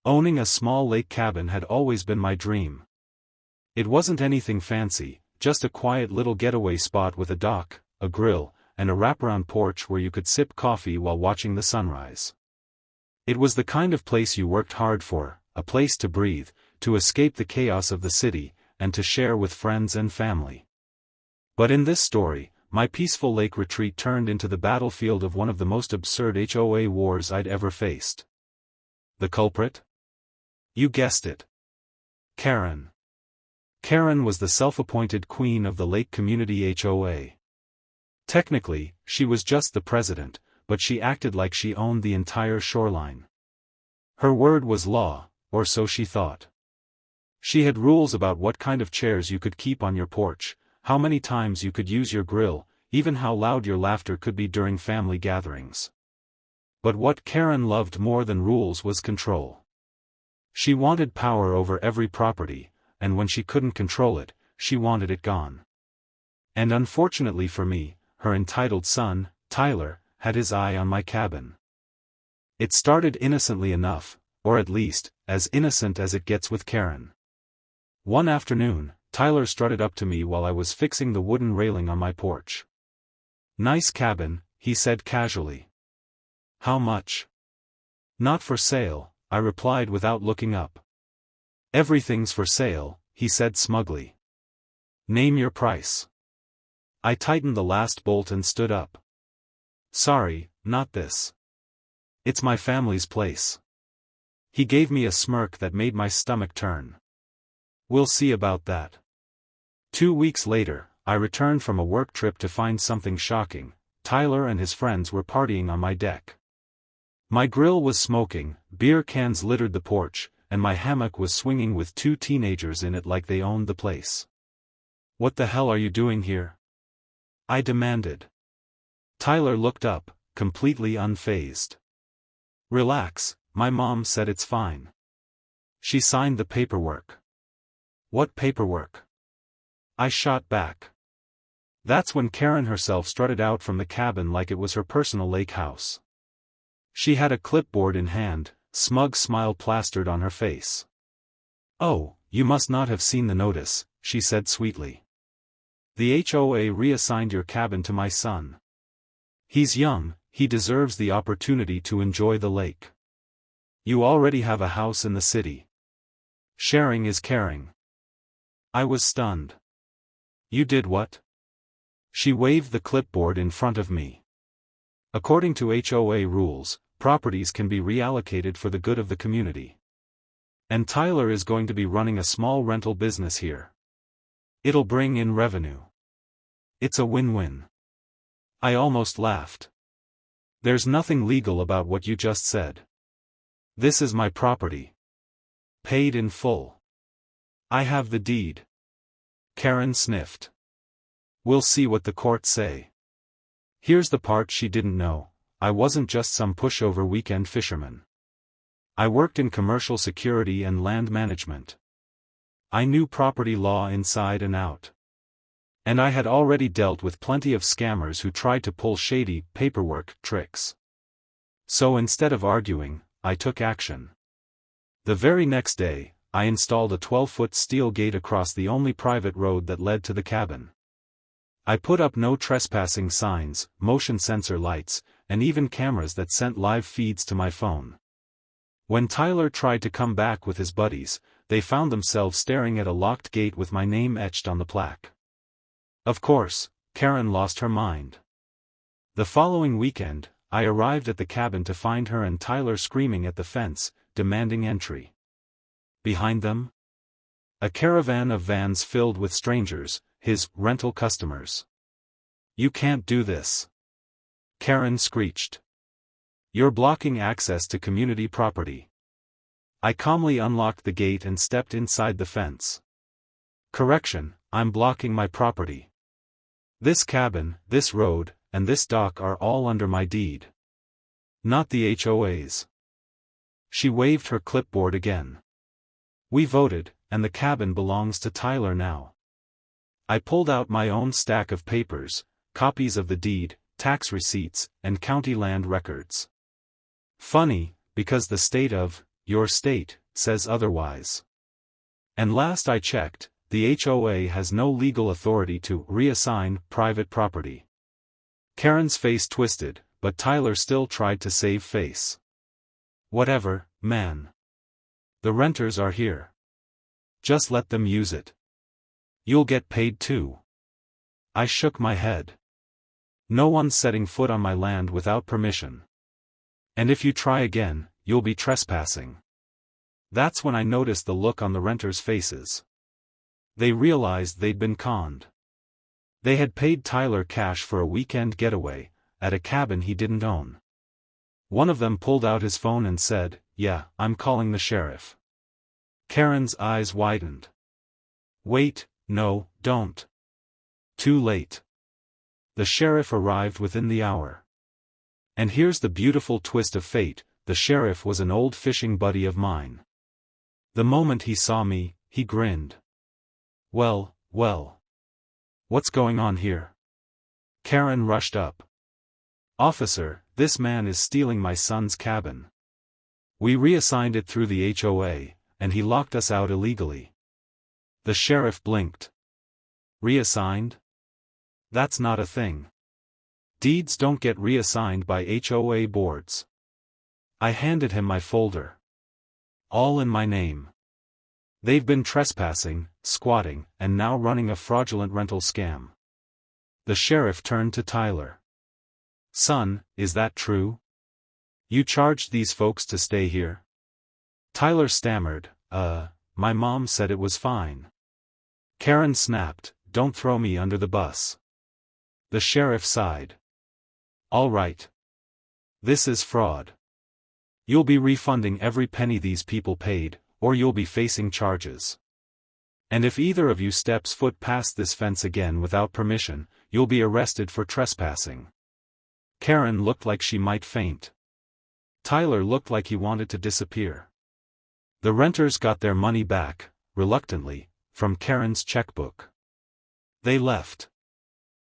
Owning a small lake cabin had always been my dream. It wasn't anything fancy, just a quiet little getaway spot with a dock, a grill, and a wraparound porch where you could sip coffee while watching the sunrise. It was the kind of place you worked hard for, a place to breathe, to escape the chaos of the city, and to share with friends and family. But in this story, my peaceful lake retreat turned into the battlefield of one of the most absurd HOA wars I'd ever faced. The culprit? You guessed it. Karen. Karen was the self-appointed queen of the Lake Community HOA. Technically, she was just the president, but she acted like she owned the entire shoreline. Her word was law, or so she thought. She had rules about what kind of chairs you could keep on your porch, how many times you could use your grill, even how loud your laughter could be during family gatherings. But what Karen loved more than rules was control. She wanted power over every property, and when she couldn't control it, she wanted it gone. And unfortunately for me, her entitled son, Tyler, had his eye on my cabin. It started innocently enough, or at least, as innocent as it gets with Karen. One afternoon, Tyler strutted up to me while I was fixing the wooden railing on my porch. "Nice cabin," he said casually. "How much?" "Not for sale," I replied without looking up. "Everything's for sale," he said smugly. "Name your price." I tightened the last bolt and stood up. "Sorry, not this. It's my family's place." He gave me a smirk that made my stomach turn. "We'll see about that." 2 weeks later, I returned from a work trip to find something shocking. Tyler and his friends were partying on my deck. My grill was smoking, beer cans littered the porch, and my hammock was swinging with 2 teenagers in it like they owned the place. "What the hell are you doing here?" I demanded. Tyler looked up, completely unfazed. "Relax, my mom said it's fine. She signed the paperwork." "What paperwork?" I shot back. That's when Karen herself strutted out from the cabin like it was her personal lake house. She had a clipboard in hand, smug smile plastered on her face. "Oh, you must not have seen the notice," she said sweetly. "The HOA reassigned your cabin to my son. He's young, he deserves the opportunity to enjoy the lake. You already have a house in the city. Sharing is caring." I was stunned. "You did what?" She waved the clipboard in front of me. "According to HOA rules, properties can be reallocated for the good of the community. And Tyler is going to be running a small rental business here. It'll bring in revenue. It's a win-win." I almost laughed. "There's nothing legal about what you just said. This is my property. Paid in full. I have the deed." Karen sniffed. "We'll see what the courts say." Here's the part she didn't know. I wasn't just some pushover weekend fisherman. I worked in commercial security and land management. I knew property law inside and out. And I had already dealt with plenty of scammers who tried to pull shady paperwork tricks. So instead of arguing, I took action. The very next day, I installed a 12-foot steel gate across the only private road that led to the cabin. I put up no trespassing signs, motion sensor lights, and even cameras that sent live feeds to my phone. When Tyler tried to come back with his buddies, they found themselves staring at a locked gate with my name etched on the plaque. Of course, Karen lost her mind. The following weekend, I arrived at the cabin to find her and Tyler screaming at the fence, demanding entry. Behind them? A caravan of vans filled with strangers, his rental customers. "You can't do this," Karen screeched. "You're blocking access to community property." I calmly unlocked the gate and stepped inside the fence. "Correction, I'm blocking my property. This cabin, this road, and this dock are all under my deed. Not the HOA's." She waved her clipboard again. "We voted, and the cabin belongs to Tyler now." I pulled out my own stack of papers, copies of the deed, tax receipts, and county land records. Funny, because the state of your state says otherwise. And last I checked, the HOA has no legal authority to reassign private property. Karen's face twisted, but Tyler still tried to save face. Whatever, man. The renters are here. Just let them use it. You'll get paid too. I shook my head. No one's setting foot on my land without permission. And if you try again, you'll be trespassing. That's when I noticed the look on the renters' faces. They realized they'd been conned. They had paid Tyler cash for a weekend getaway, at a cabin he didn't own. One of them pulled out his phone and said, "Yeah, I'm calling the sheriff." Karen's eyes widened. "Wait, no, don't." Too late. The sheriff arrived within the hour. And here's the beautiful twist of fate, the sheriff was an old fishing buddy of mine. The moment he saw me, he grinned. Well. What's going on here?" Karen rushed up. "Officer, this man is stealing my son's cabin. We reassigned it through the HOA, and he locked us out illegally." The sheriff blinked. "Reassigned? That's not a thing. Deeds don't get reassigned by HOA boards." I handed him my folder. "All in my name. They've been trespassing, squatting, and now running a fraudulent rental scam." The sheriff turned to Tyler. "Son, is that true? You charged these folks to stay here?" Tyler stammered, My mom said it was fine." Karen snapped, "Don't throw me under the bus." The sheriff sighed. "All right. This is fraud. You'll be refunding every penny these people paid, or you'll be facing charges. And if either of you steps foot past this fence again without permission, you'll be arrested for trespassing." Karen looked like she might faint. Tyler looked like he wanted to disappear. The renters got their money back, reluctantly, from Karen's checkbook. They left.